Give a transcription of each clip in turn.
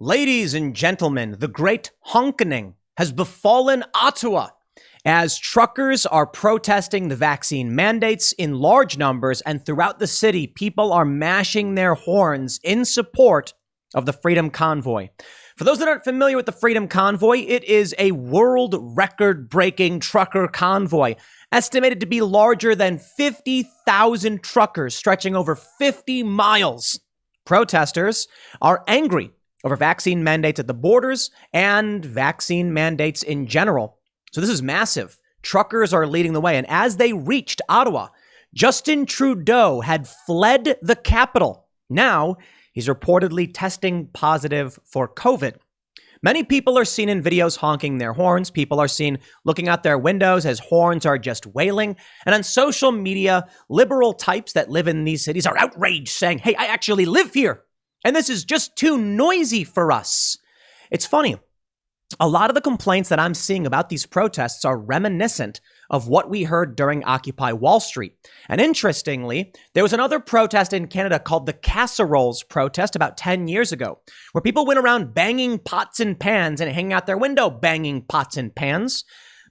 Ladies and gentlemen, the great honkening has befallen Ottawa as truckers are protesting the vaccine mandates in large numbers, and throughout the city, people are mashing their horns in support of the Freedom Convoy. For those that aren't familiar with the Freedom Convoy, it is a world record-breaking trucker convoy, estimated to be larger than 50,000 truckers stretching over 50 miles. Protesters are angry over vaccine mandates at the borders and vaccine mandates in general. So this is massive. Truckers are leading the way. And as they reached Ottawa, Justin Trudeau had fled the capital. Now he's reportedly testing positive for COVID. Many people are seen in videos honking their horns. People are seen looking out their windows as horns are just wailing. And on social media, liberal types that live in these cities are outraged, saying, hey, I actually live here, and this is just too noisy for us. It's funny. A lot of the complaints that I'm seeing about these protests are reminiscent of what we heard during Occupy Wall Street. And interestingly, there was another protest in Canada called the Casseroles protest about 10 years ago, where people went around banging pots and pans and hanging out their window banging pots and pans.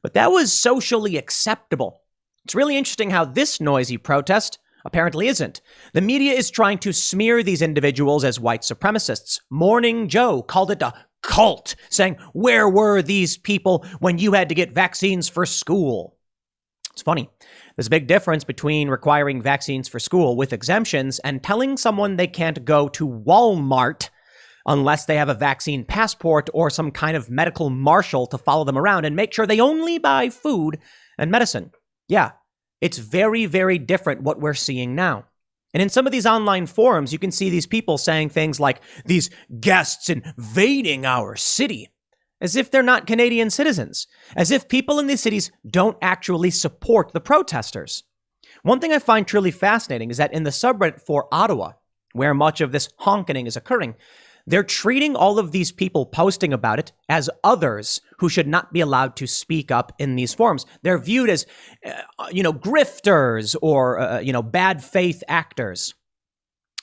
But that was socially acceptable. It's really interesting how this noisy protest apparently isn't. The media is trying to smear these individuals as white supremacists. Morning Joe called it a cult, saying, where were these people when you had to get vaccines for school? It's funny. There's a big difference between requiring vaccines for school with exemptions and telling someone they can't go to Walmart unless they have a vaccine passport or some kind of medical marshal to follow them around and make sure they only buy food and medicine. Yeah, it's very, very different what we're seeing now. And in some of these online forums, you can see these people saying things like, these guests invading our city, as if they're not Canadian citizens, as if people in these cities don't actually support the protesters. One thing I find truly fascinating is that in the subreddit for Ottawa, where much of this honkening is occurring, they're treating all of these people posting about it as others who should not be allowed to speak up in these forums. They're viewed as, grifters or, bad faith actors.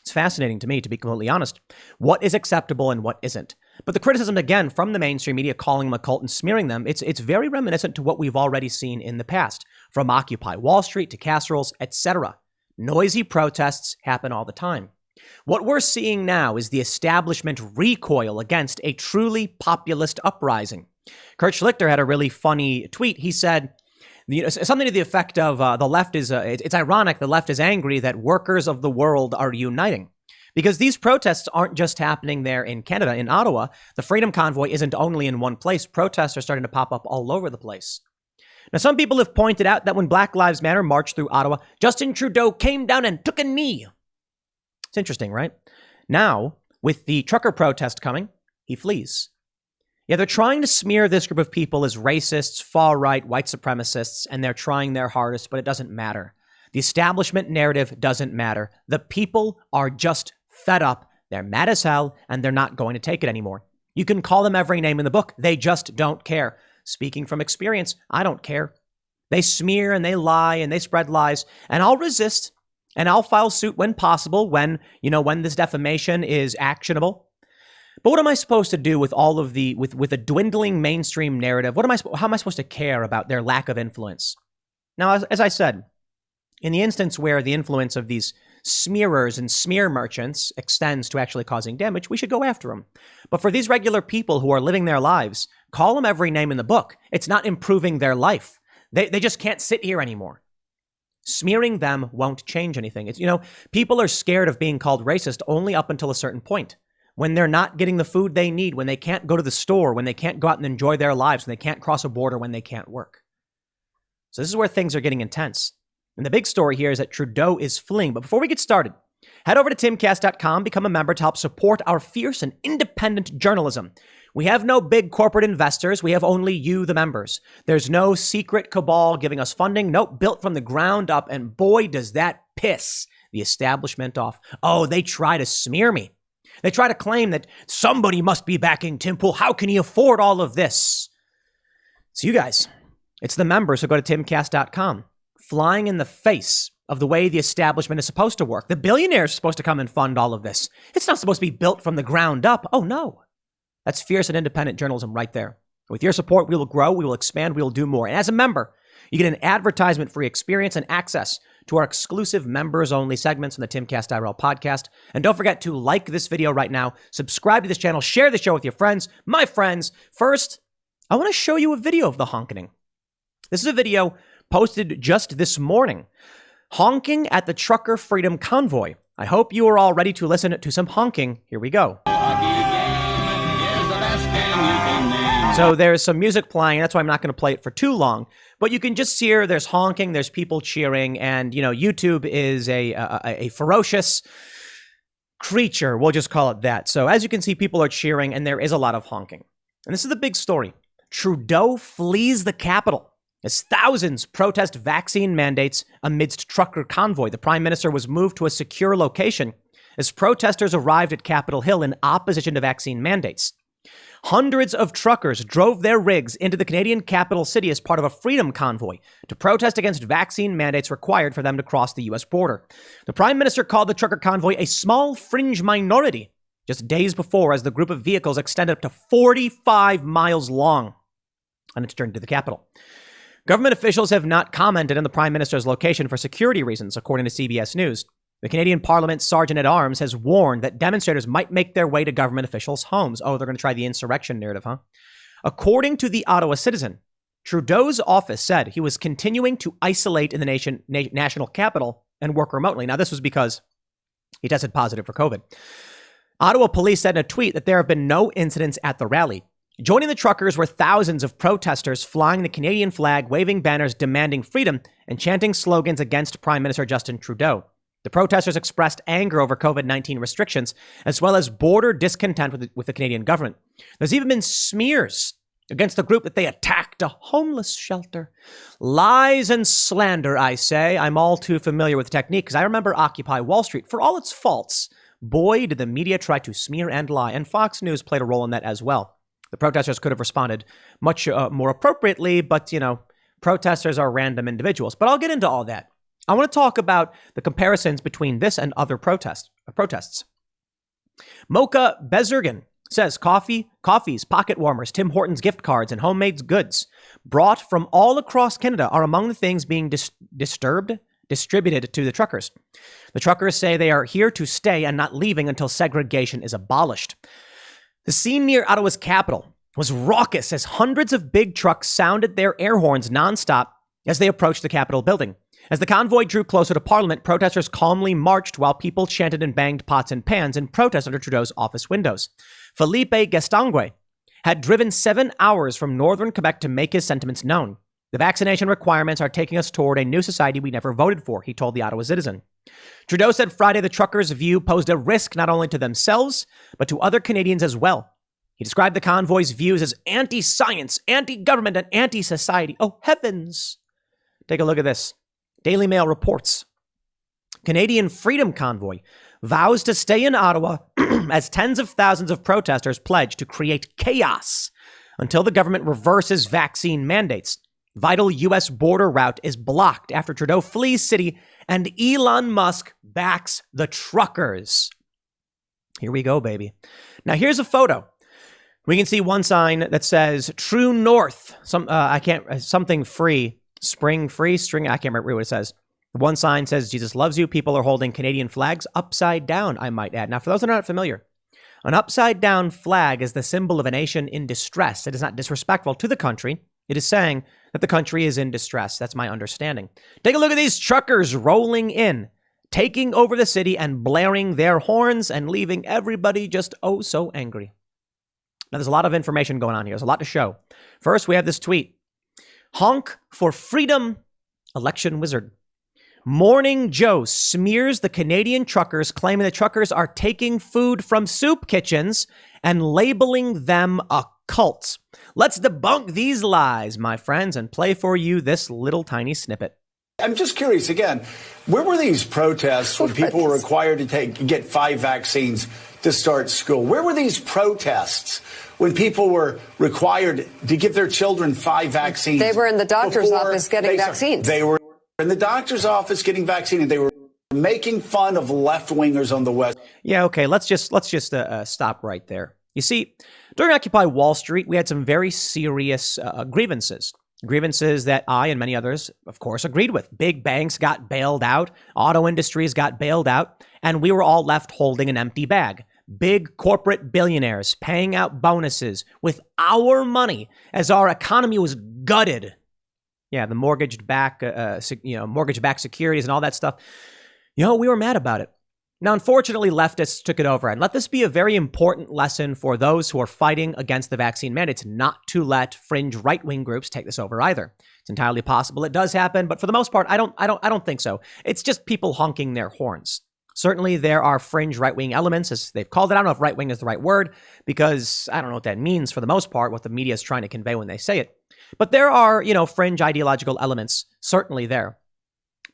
It's fascinating to me, to be completely honest, what is acceptable and what isn't. But the criticism, again, from the mainstream media calling them a cult and smearing them, it's very reminiscent to what we've already seen in the past, from Occupy Wall Street to casseroles, etc. Noisy protests happen all the time. What we're seeing now is the establishment recoil against a truly populist uprising. Kurt Schlichter had a really funny tweet. He said, something to the effect of the left is, it's ironic the left is angry that workers of the world are uniting. Because these protests aren't just happening there in Canada, in Ottawa. The Freedom Convoy isn't only in one place. Protests are starting to pop up all over the place. Now, some people have pointed out that when Black Lives Matter marched through Ottawa, Justin Trudeau came down and took a knee. It's interesting, right? Now, with the trucker protest coming, he flees. Yeah, they're trying to smear this group of people as racists, far-right, white supremacists, and they're trying their hardest, but it doesn't matter. The establishment narrative doesn't matter. The people are just fed up. They're mad as hell, and they're not going to take it anymore. You can call them every name in the book. They just don't care. Speaking from experience, I don't care. They smear and they lie and they spread lies, and I'll resist. And I'll file suit when possible, when this defamation is actionable. But what am I supposed to do with all of with a dwindling mainstream narrative? How am I supposed to care about their lack of influence? Now, as I said, in the instance where the influence of these smearers and smear merchants extends to actually causing damage, we should go after them. But for these regular people who are living their lives, call them every name in the book. It's not improving their life. They just can't sit here anymore. Smearing them won't change anything. People are scared of being called racist only up until a certain point. When they're not getting the food they need, when they can't go to the store, when they can't go out and enjoy their lives, when they can't cross a border, when they can't work. So this is where things are getting intense. And the big story here is that Trudeau is fleeing. But before we get started, head over to timcast.com, become a member to help support our fierce and independent journalism. We have no big corporate investors. We have only you, the members. There's no secret cabal giving us funding. Nope, built from the ground up. And boy, does that piss the establishment off. Oh, they try to smear me. They try to claim that somebody must be backing Tim Pool. How can he afford all of this? It's you guys. It's the members who go to timcast.com, flying in the face of the way the establishment is supposed to work. The billionaires are supposed to come and fund all of this. It's not supposed to be built from the ground up. Oh, no. That's fierce and independent journalism right there. With your support, we will grow, we will expand, we will do more. And as a member, you get an advertisement-free experience and access to our exclusive members-only segments on the Timcast IRL podcast. And don't forget to like this video right now, subscribe to this channel, share the show with your friends. My friends, first, I want to show you a video of the honkening. This is a video posted just this morning. Honking at the Trucker Freedom Convoy. I hope you are all ready to listen to some honking. Here we go. So there's some music playing. That's why I'm not going to play it for too long. But you can just hear there's honking, there's people cheering, and, you know, YouTube is a ferocious creature. We'll just call it that. So as you can see, people are cheering, and there is a lot of honking. And this is the big story. Trudeau flees the capital as thousands protest vaccine mandates amidst trucker convoy. The prime minister was moved to a secure location as protesters arrived at Capitol Hill in opposition to vaccine mandates. Hundreds of truckers drove their rigs into the Canadian capital city as part of a Freedom Convoy to protest against vaccine mandates required for them to cross the U.S. border. The Prime Minister called the trucker convoy a small fringe minority just days before as the group of vehicles extended up to 45 miles long on its journey to the capital. Government officials have not commented on the Prime Minister's location for security reasons, according to CBS News. The Canadian Parliament Sergeant-at-Arms has warned that demonstrators might make their way to government officials' homes. Oh, they're going to try the insurrection narrative, huh? According to the Ottawa Citizen, Trudeau's office said he was continuing to isolate in the national capital and work remotely. Now, this was because he tested positive for COVID. Ottawa police said in a tweet that there have been no incidents at the rally. Joining the truckers were thousands of protesters flying the Canadian flag, waving banners demanding freedom, and chanting slogans against Prime Minister Justin Trudeau. The protesters expressed anger over COVID-19 restrictions, as well as border discontent with the Canadian government. There's even been smears against the group that they attacked a homeless shelter. Lies and slander, I say. I'm all too familiar with the technique because I remember Occupy Wall Street. For all its faults, boy, did the media try to smear and lie, and Fox News played a role in that as well. The protesters could have responded much more appropriately, but, you know, protesters are random individuals. But I'll get into all that. I want to talk about the comparisons between this and other protests. Mocha Bezergan says coffees, pocket warmers, Tim Hortons gift cards, and homemade goods brought from all across Canada are among the things being distributed to the truckers. The truckers say they are here to stay and not leaving until segregation is abolished. The scene near Ottawa's capital was raucous as hundreds of big trucks sounded their air horns nonstop as they approached the Capitol building. As the convoy drew closer to Parliament, protesters calmly marched while people chanted and banged pots and pans in protest under Trudeau's office windows. Felipe Gastongue had driven 7 hours from northern Quebec to make his sentiments known. The vaccination requirements are taking us toward a new society we never voted for, he told the Ottawa Citizen. Trudeau said Friday the truckers' view posed a risk not only to themselves, but to other Canadians as well. He described the convoy's views as anti-science, anti-government, and anti-society. Oh, heavens! Take a look at this. Daily Mail reports. Canadian Freedom Convoy vows to stay in Ottawa as tens of thousands of protesters pledge to create chaos until the government reverses vaccine mandates. Vital U.S. border route is blocked after Trudeau flees city and Elon Musk backs the truckers. Here we go, baby. Now here's a photo. We can see one sign that says True North, something free. Spring free string. I can't remember what it says. One sign says Jesus loves you. People are holding Canadian flags upside down, I might add. Now, for those that are not familiar, an upside down flag is the symbol of a nation in distress. It is not disrespectful to the country. It is saying that the country is in distress. That's my understanding. Take a look at these truckers rolling in, taking over the city and blaring their horns and leaving everybody just oh so angry. Now, there's a lot of information going on here. There's a lot to show. First, we have this tweet. Honk for freedom, election wizard. Morning Joe smears the Canadian truckers, claiming the truckers are taking food from soup kitchens and labeling them a cult. Let's debunk these lies, my friends, and play for you this little tiny snippet. I'm just curious, again, where were these protests when people were required to get 5 vaccines to start school? Where were these protests when people were required to give their children 5 vaccines? They were in the doctor's office getting vaccines. They were in the doctor's office getting vaccines, and they were making fun of left-wingers on the West. Yeah, okay, let's just stop right there. You see, during Occupy Wall Street, we had some very serious grievances. Grievances that I and many others, of course, agreed with. Big banks got bailed out. Auto industries got bailed out. And we were all left holding an empty bag. Big corporate billionaires paying out bonuses with our money as our economy was gutted. Yeah, the mortgage-backed securities and all that stuff. We were mad about it. Now, unfortunately, leftists took it over. And let this be a very important lesson for those who are fighting against the vaccine mandates, not to let fringe right-wing groups take this over either. It's entirely possible it does happen, but for the most part, I don't think so. It's just people honking their horns. Certainly, there are fringe right-wing elements, as they've called it. I don't know if right-wing is the right word, because I don't know what that means for the most part, what the media is trying to convey when they say it. But there are, fringe ideological elements certainly there.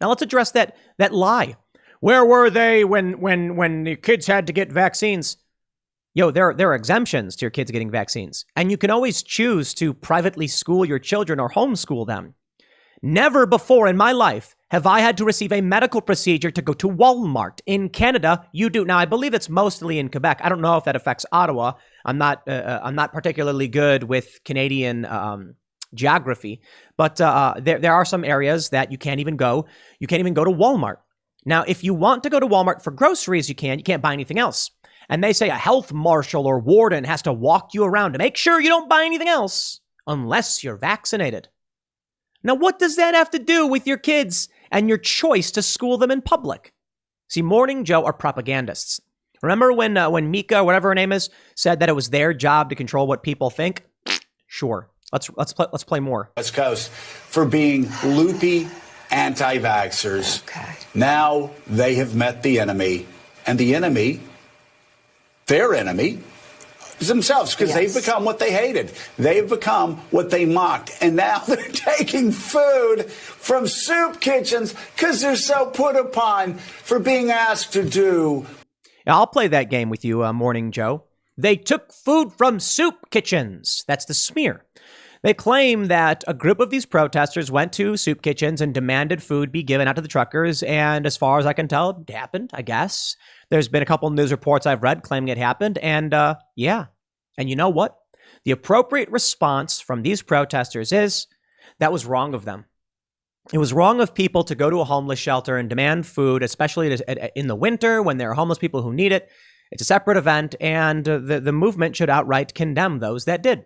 Now, let's address that lie. Where were they when the kids had to get vaccines? There are exemptions to your kids getting vaccines. And you can always choose to privately school your children or homeschool them. Never before in my life have I had to receive a medical procedure to go to Walmart. In Canada, you do. Now, I believe it's mostly in Quebec. I don't know if that affects Ottawa. I'm not particularly good with Canadian geography. But there are some areas that you can't even go. You can't even go to Walmart. Now, if you want to go to Walmart for groceries, you can't buy anything else. And they say a health marshal or warden has to walk you around to make sure you don't buy anything else unless you're vaccinated. Now, what does that have to do with your kids and your choice to school them in public? See, Morning Joe are propagandists. Remember when Mika, whatever her name is, said that it was their job to control what people think? Sure. Let's play more. West Coast for being loopy anti-vaxxers. Okay. Now they have met the enemy, and the enemy, their enemy, is themselves, because they've become what they hated. They've become what they mocked, and now they're taking food from soup kitchens because they're so put upon for being asked to do. I'll play that game with you, Morning Joe. They took food from soup kitchens. That's the smear. They claim that a group of these protesters went to soup kitchens and demanded food be given out to the truckers. And as far as I can tell, it happened, I guess. There's been a couple news reports I've read claiming it happened. And yeah. And you know what? The appropriate response from these protesters is that was wrong of them. It was wrong of people to go to a homeless shelter and demand food, especially in the winter when there are homeless people who need it. It's a separate event. And the movement should outright condemn those that did.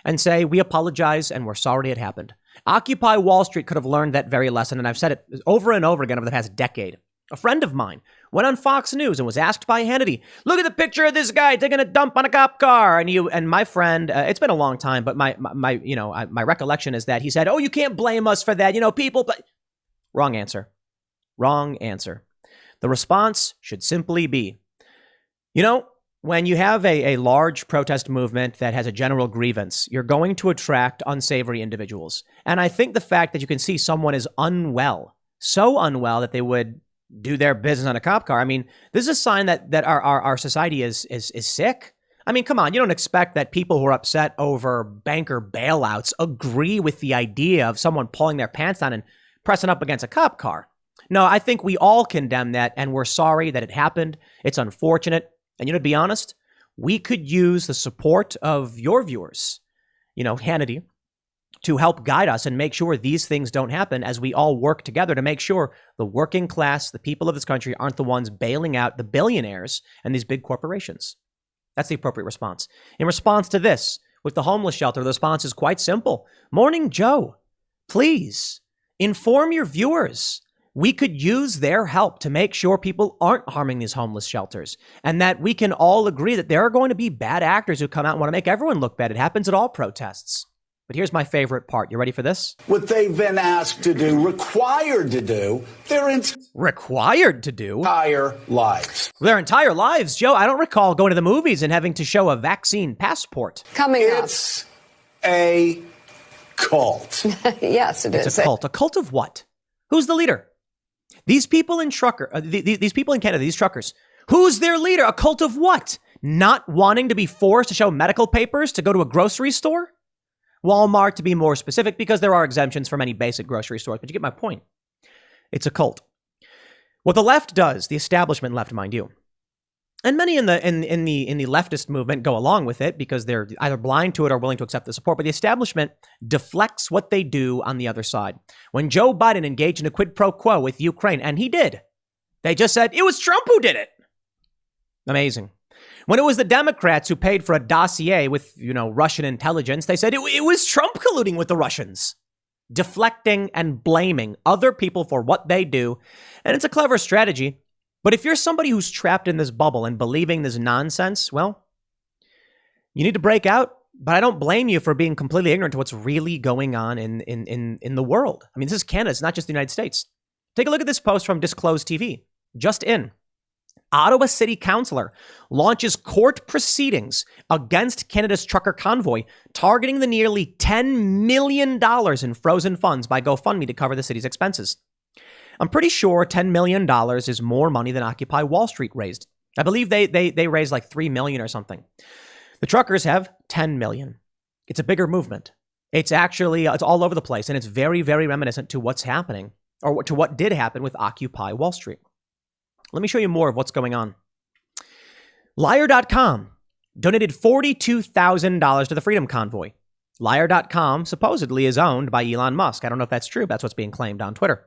And say, we apologize and we're sorry it happened. Occupy Wall Street could have learned that very lesson, and I've said it over and over again over the past decade. A friend of mine went on Fox News and was asked by Hannity, look at the picture of this guy taking a dump on a cop car. And my friend, it's been a long time, but my recollection is that he said, oh, you can't blame us for that. People. Wrong answer. Wrong answer. The response should simply be, when you have a large protest movement that has a general grievance, you're going to attract unsavory individuals. And I think the fact that you can see someone is unwell, so unwell that they would do their business on a cop car. I mean, this is a sign that our society is sick. I mean, come on, you don't expect that people who are upset over banker bailouts agree with the idea of someone pulling their pants down and pressing up against a cop car. No, I think we all condemn that, and we're sorry that it happened. It's unfortunate. And to be honest, we could use the support of your viewers, Hannity, to help guide us and make sure these things don't happen as we all work together to make sure the working class, the people of this country, aren't the ones bailing out the billionaires and these big corporations. That's the appropriate response. In response to this, with the homeless shelter, the response is quite simple. Morning Joe, please inform your viewers. We could use their help to make sure people aren't harming these homeless shelters, and that we can all agree that there are going to be bad actors who come out and want to make everyone look bad. It happens at all protests. But here's my favorite part. You ready for this? What they've been asked to do, required to do, required to do? Entire lives. Their entire lives, Joe. I don't recall going to the movies and having to show a vaccine passport. It's a cult. Yes, it is. It's a cult. A cult of what? Who's the leader? These people in these people in Canada, these truckers, who's their leader? A cult of what? Not wanting to be forced to show medical papers to go to a grocery store? Walmart, to be more specific, because there are exemptions for many basic grocery stores, but you get my point. It's a cult. What the left does, the establishment left, mind you, And many in the leftist movement go along with it because they're either blind to it or willing to accept the support. But the establishment deflects what they do on the other side. When Joe Biden engaged in a quid pro quo with Ukraine, and he did, they just said it was Trump who did it. Amazing. When it was the Democrats who paid for a dossier with, Russian intelligence, they said it was Trump colluding with the Russians, deflecting and blaming other people for what they do. And it's a clever strategy. But if you're somebody who's trapped in this bubble and believing this nonsense, well, you need to break out. But I don't blame you for being completely ignorant to what's really going on in the world. I mean, this is Canada. It's not just the United States. Take a look at this post from Disclosed TV. Just in. Ottawa City Councillor launches court proceedings against Canada's trucker convoy, targeting the nearly $10 million in frozen funds by GoFundMe to cover the city's expenses. I'm pretty sure $10 million is more money than Occupy Wall Street raised. I believe they raised like $3 million or something. The truckers have $10 million. It's a bigger movement. It's all over the place, and it's very, very reminiscent to what's happening, or to what did happen with Occupy Wall Street. Let me show you more of what's going on. Liar.com donated $42,000 to the Freedom Convoy. Liar.com supposedly is owned by Elon Musk. I don't know if that's true. But that's what's being claimed on Twitter.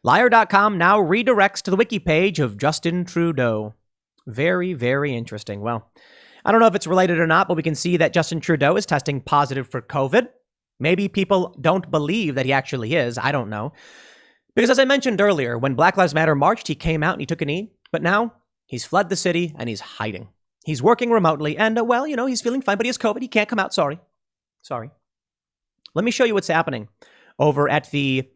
Liar.com now redirects to the wiki page of Justin Trudeau. Very, very interesting. Well, I don't know if it's related or not, but we can see that Justin Trudeau is testing positive for COVID. Maybe people don't believe that he actually is. I don't know. Because as I mentioned earlier, when Black Lives Matter marched, he came out and he took a knee. But now he's fled the city and he's hiding. He's working remotely and, he's feeling fine, but he has COVID. He can't come out. Sorry. Let me show you what's happening over at the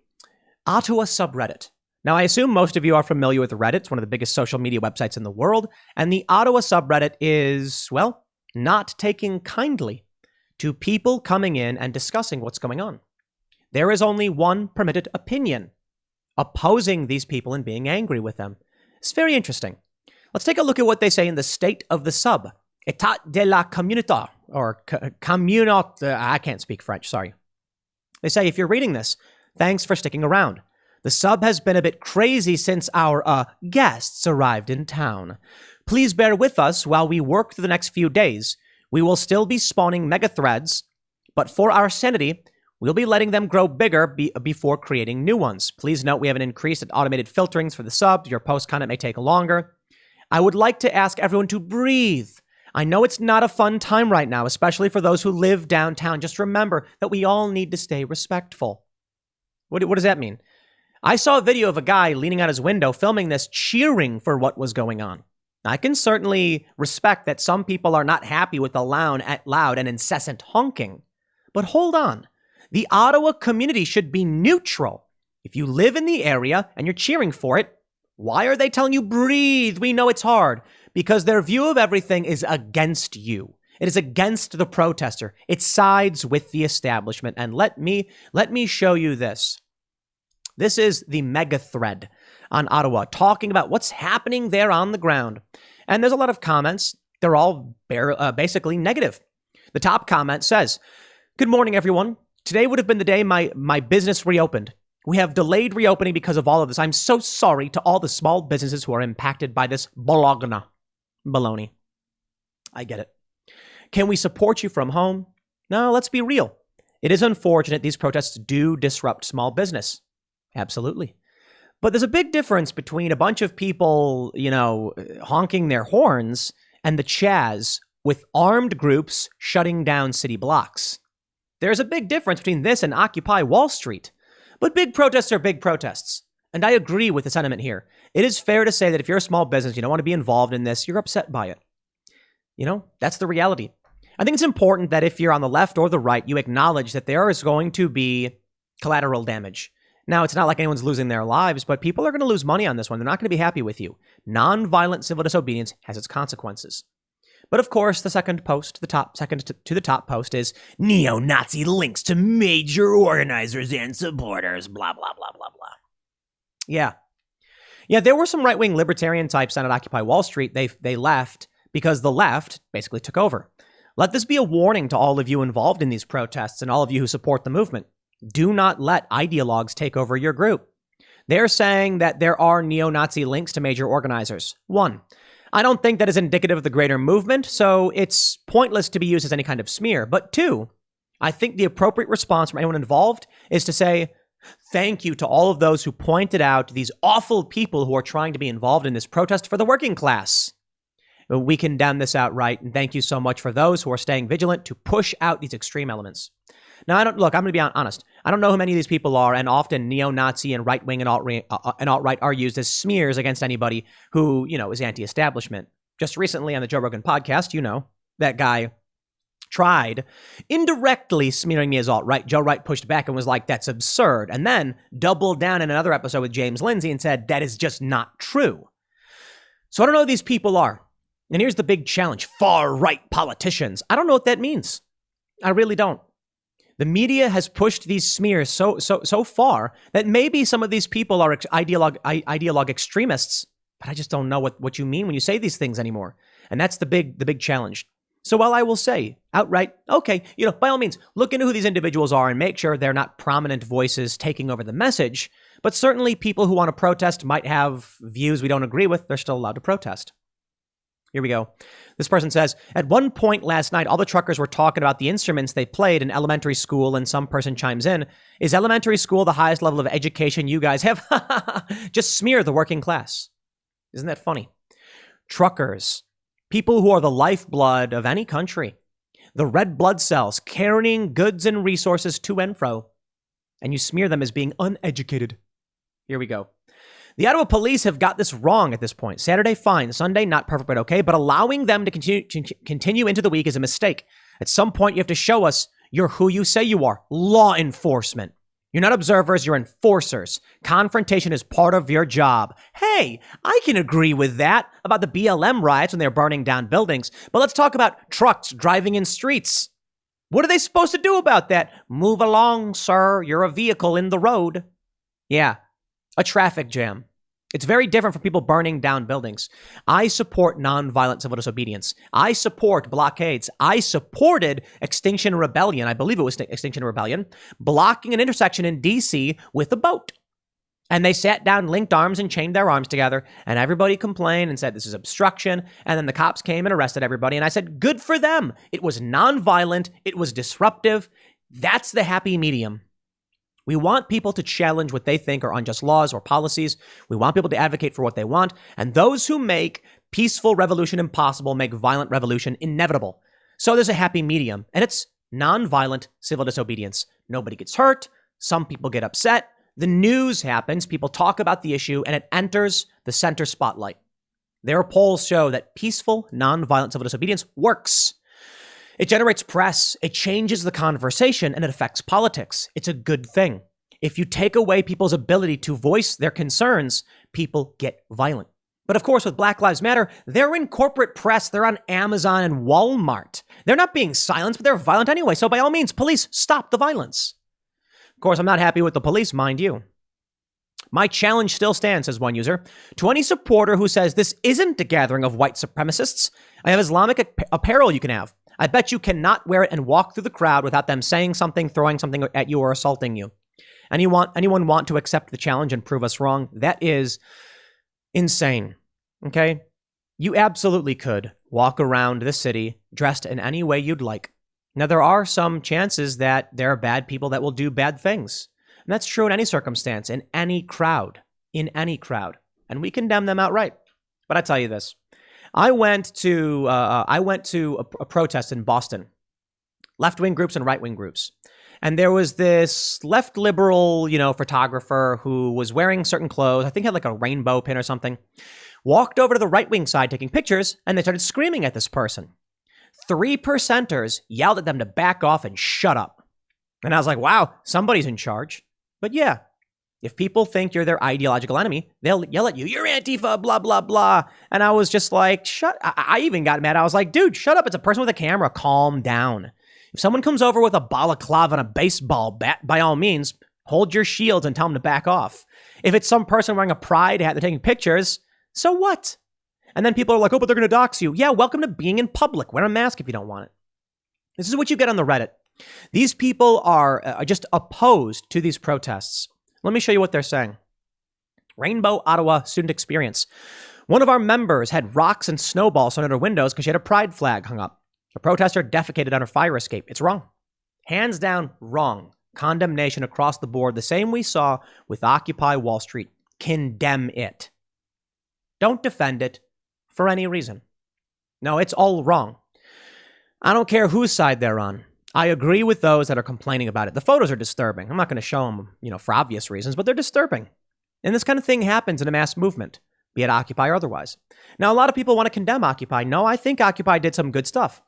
Ottawa subreddit. Now, I assume most of you are familiar with Reddit. It's one of the biggest social media websites in the world. And the Ottawa subreddit is, not taking kindly to people coming in and discussing what's going on. There is only one permitted opinion, opposing these people and being angry with them. It's very interesting. Let's take a look at what they say in the state of the sub. État de la communauté, or communauté. I can't speak French, sorry. They say, if you're reading this, thanks for sticking around. The sub has been a bit crazy since our guests arrived in town. Please bear with us while we work through the next few days. We will still be spawning mega threads, but for our sanity, we'll be letting them grow bigger before creating new ones. Please note we have an increase in automated filterings for the subs. Your post content may take longer. I would like to ask everyone to breathe. I know it's not a fun time right now, especially for those who live downtown. Just remember that we all need to stay respectful. What does that mean? I saw a video of a guy leaning out his window filming this, cheering for what was going on. I can certainly respect that some people are not happy with the loud and incessant honking. But hold on. The Ottawa community should be neutral. If you live in the area and you're cheering for it, why are they telling you breathe? We know it's hard. Because their view of everything is against you. It is against the protester. It sides with the establishment. And let me show you this. This is the mega thread on Ottawa, talking about what's happening there on the ground. And there's a lot of comments. They're all basically negative. The top comment says, "Good morning, everyone. Today would have been the day my business reopened. We have delayed reopening because of all of this. I'm so sorry to all the small businesses who are impacted by this baloney. I get it. Can we support you from home? No, let's be real. It is unfortunate these protests do disrupt small business. Absolutely. But there's a big difference between a bunch of people, honking their horns and the Chaz with armed groups shutting down city blocks. There's a big difference between this and Occupy Wall Street. But big protests are big protests. And I agree with the sentiment here. It is fair to say that if you're a small business, you don't want to be involved in this, you're upset by it. That's the reality. I think it's important that if you're on the left or the right, you acknowledge that there is going to be collateral damage. Now, it's not like anyone's losing their lives, but people are going to lose money on this one. They're not going to be happy with you. Non-violent civil disobedience has its consequences. But of course, the second to the top post is neo-Nazi links to major organizers and supporters, blah, blah, blah, blah, blah. Yeah, there were some right-wing libertarian types down at Occupy Wall Street. They left because the left basically took over. Let this be a warning to all of you involved in these protests and all of you who support the movement. Do not let ideologues take over your group. They're saying that there are neo-Nazi links to major organizers. 1. I don't think that is indicative of the greater movement, so it's pointless to be used as any kind of smear. But two, I think the appropriate response from anyone involved is to say, thank you to all of those who pointed out these awful people who are trying to be involved in this protest for the working class. We condemn this outright, and thank you so much for those who are staying vigilant to push out these extreme elements. Now, I'm going to be honest. I don't know who many of these people are, and often neo-Nazi and right-wing and alt-right are used as smears against anybody who, is anti-establishment. Just recently on the Joe Rogan podcast, that guy tried indirectly smearing me as alt-right. Joe Wright pushed back and was like, that's absurd. And then doubled down in another episode with James Lindsay and said, that is just not true. So I don't know who these people are. And here's the big challenge. Far-right politicians. I don't know what that means. I really don't. The media has pushed these smears so far that maybe some of these people are ideologue extremists, but I just don't know what you mean when you say these things anymore. And that's the big challenge. So while I will say outright, okay, by all means, look into who these individuals are and make sure they're not prominent voices taking over the message. But certainly people who want to protest might have views we don't agree with. They're still allowed to protest. Here we go. This person says, at one point last night, all the truckers were talking about the instruments they played in elementary school, and some person chimes in, is elementary school the highest level of education you guys have? Just smear the working class. Isn't that funny? Truckers, people who are the lifeblood of any country, the red blood cells carrying goods and resources to and fro, and you smear them as being uneducated. Here we go. The Ottawa police have got this wrong at this point. Saturday, fine. Sunday, not perfect, but okay. But allowing them to continue into the week is a mistake. At some point, you have to show us you're who you say you are. Law enforcement. You're not observers, you're enforcers. Confrontation is part of your job. Hey, I can agree with that about the BLM riots when they're burning down buildings. But let's talk about trucks driving in streets. What are they supposed to do about that? Move along, sir. You're a vehicle in the road. Yeah, a traffic jam. It's very different from people burning down buildings. I support nonviolent civil disobedience. I support blockades. I supported Extinction Rebellion. I believe it was Extinction Rebellion, blocking an intersection in D.C. with a boat. And they sat down, linked arms, and chained their arms together. And everybody complained and said, this is obstruction. And then the cops came and arrested everybody. And I said, good for them. It was nonviolent. It was disruptive. That's the happy medium. We want people to challenge what they think are unjust laws or policies. We want people to advocate for what they want. And those who make peaceful revolution impossible make violent revolution inevitable. So there's a happy medium, and it's nonviolent civil disobedience. Nobody gets hurt. Some people get upset. The news happens. People talk about the issue, and it enters the center spotlight. Their polls show that peaceful, nonviolent civil disobedience works. It generates press, it changes the conversation, and it affects politics. It's a good thing. If you take away people's ability to voice their concerns, people get violent. But of course, with Black Lives Matter, they're in corporate press. They're on Amazon and Walmart. They're not being silenced, but they're violent anyway. So by all means, police, stop the violence. Of course, I'm not happy with the police, mind you. My challenge still stands, says one user, to any supporter who says this isn't a gathering of white supremacists. I have Islamic apparel you can have. I bet you cannot wear it and walk through the crowd without them saying something, throwing something at you, or assaulting you. Anyone want to accept the challenge and prove us wrong? That is insane. Okay? You absolutely could walk around the city dressed in any way you'd like. Now, there are some chances that there are bad people that will do bad things. And that's true in any circumstance, in any crowd. And we condemn them outright. But I tell you this. I went to a protest in Boston, left-wing groups and right-wing groups. And there was this left liberal, photographer who was wearing certain clothes. I think had like a rainbow pin or something. Walked over to the right-wing side taking pictures, and they started screaming at this person. 3%ers yelled at them to back off and shut up. And I was like, wow, somebody's in charge. But yeah, if people think you're their ideological enemy, they'll yell at you, you're Antifa, blah, blah, blah. And I was just like, I even got mad. I was like, dude, shut up. It's a person with a camera. Calm down. If someone comes over with a balaclava and a baseball bat, by all means, hold your shields and tell them to back off. If it's some person wearing a pride hat, they're taking pictures, so what? And then people are like, oh, but they're going to dox you. Yeah, welcome to being in public. Wear a mask if you don't want it. This is what you get on the Reddit. These people are just opposed to these protests. Let me show you what they're saying. Rainbow Ottawa student experience. One of our members had rocks and snowballs on her windows because she had a pride flag hung up. A protester defecated on her fire escape. It's wrong. Hands down, wrong. Condemnation across the board, the same we saw with Occupy Wall Street. Condemn it. Don't defend it for any reason. No, it's all wrong. I don't care whose side they're on. I agree with those that are complaining about it. The photos are disturbing. I'm not going to show them, for obvious reasons, but they're disturbing. And this kind of thing happens in a mass movement, be it Occupy or otherwise. Now, a lot of people want to condemn Occupy. No, I think Occupy did some good stuff.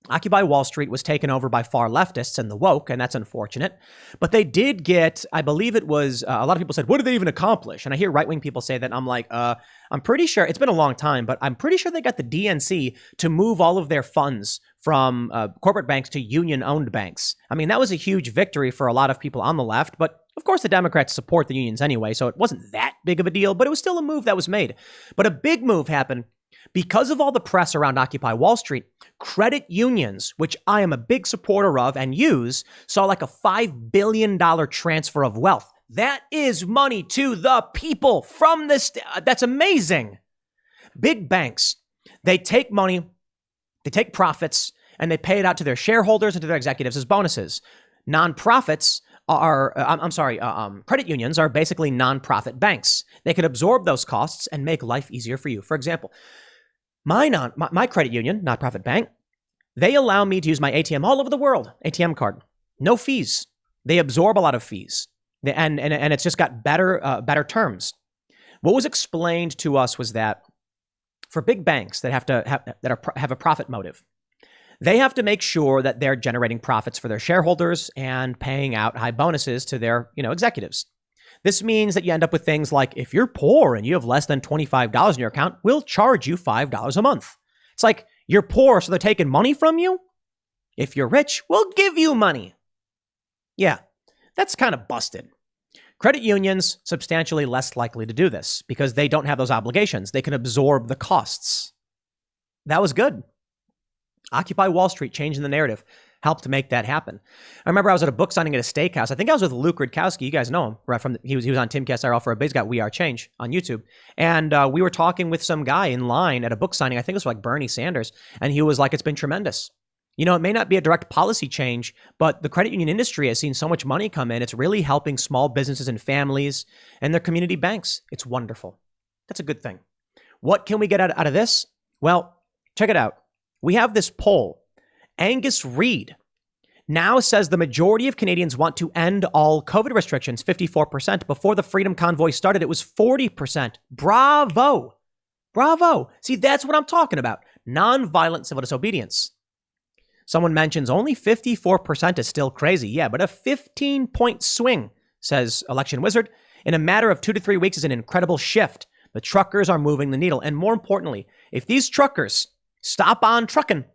Occupy Wall Street was taken over by far leftists and the woke, and that's unfortunate. But they did get, I believe it was, a lot of people said, what did they even accomplish? And I hear right-wing people say that. I'm like, I'm pretty sure, it's been a long time, but I'm pretty sure they got the DNC to move all of their funds from corporate banks to union-owned banks. I mean, that was a huge victory for a lot of people on the left, but of course the Democrats support the unions anyway, so it wasn't that big of a deal, but it was still a move that was made. But a big move happened because of all the press around Occupy Wall Street. Credit unions, which I am a big supporter of and use, saw like a $5 billion transfer of wealth. That is money to the people from this. That's amazing. Big banks, they take money, they take profits, and they pay it out to their shareholders and to their executives as bonuses. Nonprofits are, credit unions are basically nonprofit banks. They can absorb those costs and make life easier for you. For example, my credit union, nonprofit bank, they allow me to use my ATM all over the world, ATM card. No fees. They absorb a lot of fees. And it's just got better terms. What was explained to us was that for big banks that have a profit motive, they have to make sure that they're generating profits for their shareholders and paying out high bonuses to their, executives. This means that you end up with things like, if you're poor and you have less than $25 in your account, we'll charge you $5 a month. It's like, you're poor, so they're taking money from you? If you're rich, we'll give you money. Yeah, that's kind of busted. Credit unions, substantially less likely to do this because they don't have those obligations. They can absorb the costs. That was good. Occupy Wall Street, changing the narrative, helped make that happen. I remember I was at a book signing at a steakhouse. I think I was with Luke Rudkowski. You guys know him, right? He was on Timcast IRL for a bit. He's got We Are Change on YouTube. And we were talking with some guy in line at a book signing. I think it was like Bernie Sanders. And he was like, it's been tremendous. It may not be a direct policy change, but the credit union industry has seen so much money come in. It's really helping small businesses and families and their community banks. It's wonderful. That's a good thing. What can we get out of this? Well, check it out. We have this poll. Angus Reid now says the majority of Canadians want to end all COVID restrictions, 54%. Before the Freedom Convoy started, it was 40%. Bravo. Bravo. See, that's what I'm talking about. Nonviolent civil disobedience. Someone mentions only 54% is still crazy. Yeah, but a 15-point swing, says Election Wizard, in a matter of 2 to 3 weeks is an incredible shift. The truckers are moving the needle. And more importantly, if these truckers stop on trucking,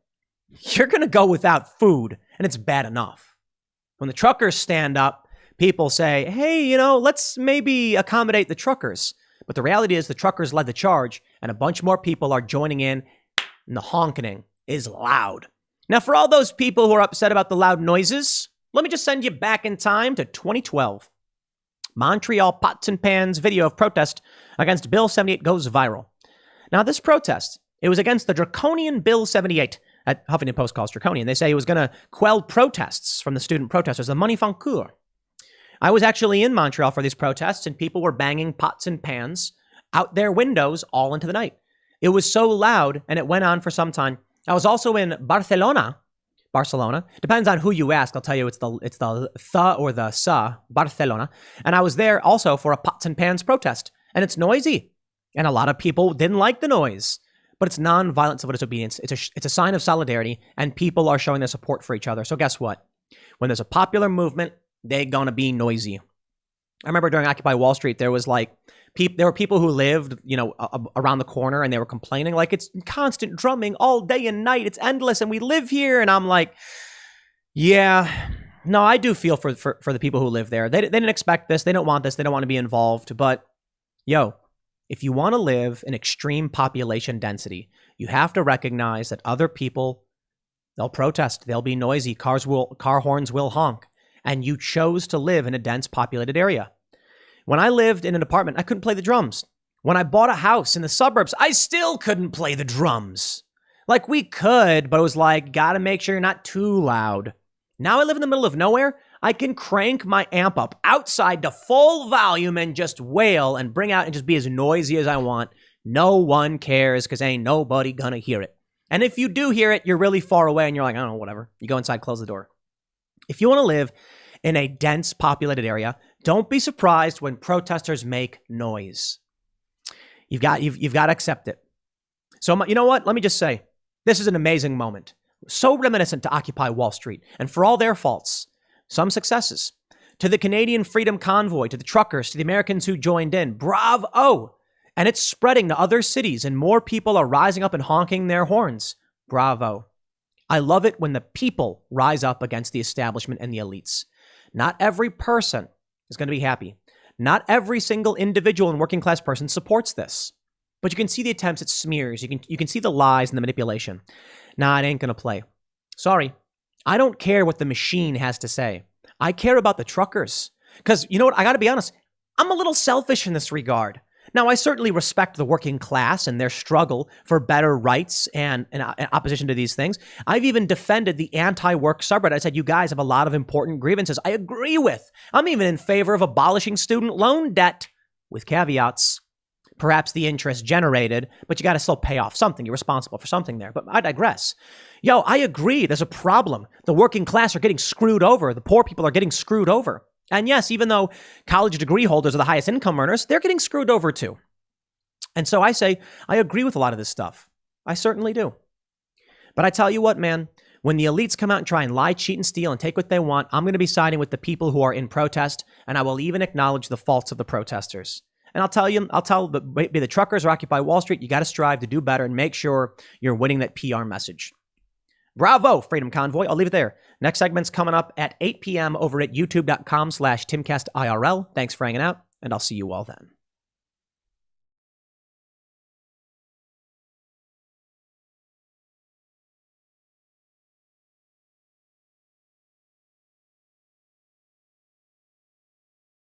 you're going to go without food, and it's bad enough. When the truckers stand up, people say, hey, let's maybe accommodate the truckers. But the reality is the truckers led the charge, and a bunch more people are joining in, and the honkening is loud. Now, for all those people who are upset about the loud noises, let me just send you back in time to 2012. Montreal Pots and Pans video of protest against Bill 78 goes viral. Now, this protest, it was against the draconian Bill 78. At Huffington Post calls draconian. They say it was going to quell protests from the student protesters, the manifestations. I was actually in Montreal for these protests, and people were banging pots and pans out their windows all into the night. It was so loud, and it went on for some time. I was also in Barcelona. Depends on who you ask. I'll tell you it's the th or the sa, Barcelona. And I was there also for a pots and pans protest. And it's noisy. And a lot of people didn't like the noise. But it's non-violent civil disobedience. It's a sign of solidarity, and people are showing their support for each other. So guess what? When there's a popular movement, they're gonna be noisy. I remember during Occupy Wall Street, there were people who lived, around the corner, and they were complaining like it's constant drumming all day and night. It's endless, and we live here. And I'm like, yeah, no, I do feel for the people who live there. They didn't expect this. They don't want this. They don't want to be involved. But if you want to live in extreme population density, you have to recognize that other people, they'll protest, they'll be noisy, car horns will honk, and you chose to live in a dense populated area. When I lived in an apartment, I couldn't play the drums. When I bought a house in the suburbs, I still couldn't play the drums. Like, we could, but it was like, gotta make sure you're not too loud. Now I live in the middle of nowhere. I can crank my amp up outside to full volume and just wail and bring out and just be as noisy as I want. No one cares because ain't nobody gonna hear it. And if you do hear it, you're really far away and you're like, I don't know, whatever. You go inside, close the door. If you want to live in a dense populated area, don't be surprised when protesters make noise. You've got to accept it. So you know what? Let me just say, this is an amazing moment. So reminiscent to Occupy Wall Street. And for all their faults, some successes. To the Canadian Freedom Convoy, to the truckers, to the Americans who joined in, bravo! And it's spreading to other cities and more people are rising up and honking their horns. Bravo. I love it when the people rise up against the establishment and the elites. Not every person is going to be happy. Not every single individual and working class person supports this. But you can see the attempts at smears. You can see the lies and the manipulation. Nah, it ain't going to play. Sorry. I don't care what the machine has to say. I care about the truckers. Because you know what? I got to be honest. I'm a little selfish in this regard. Now, I certainly respect the working class and their struggle for better rights and opposition to these things. I've even defended the anti-work subreddit. I said, you guys have a lot of important grievances I agree with. I'm even in favor of abolishing student loan debt with caveats. Perhaps the interest generated, but you got to still pay off something. You're responsible for something there. But I digress. Yo, I agree. There's a problem. The working class are getting screwed over. The poor people are getting screwed over. And yes, even though college degree holders are the highest income earners, they're getting screwed over too. And so I say, I agree with a lot of this stuff. I certainly do. But I tell you what, man, when the elites come out and try and lie, cheat, and steal and take what they want, I'm going to be siding with the people who are in protest, and I will even acknowledge the faults of the protesters. And I'll tell the truckers or Occupy Wall Street, you got to strive to do better and make sure you're winning that PR message. Bravo, Freedom Convoy. I'll leave it there. Next segment's coming up at 8 p.m. over at youtube.com/TimcastIRL. Thanks for hanging out, and I'll see you all then.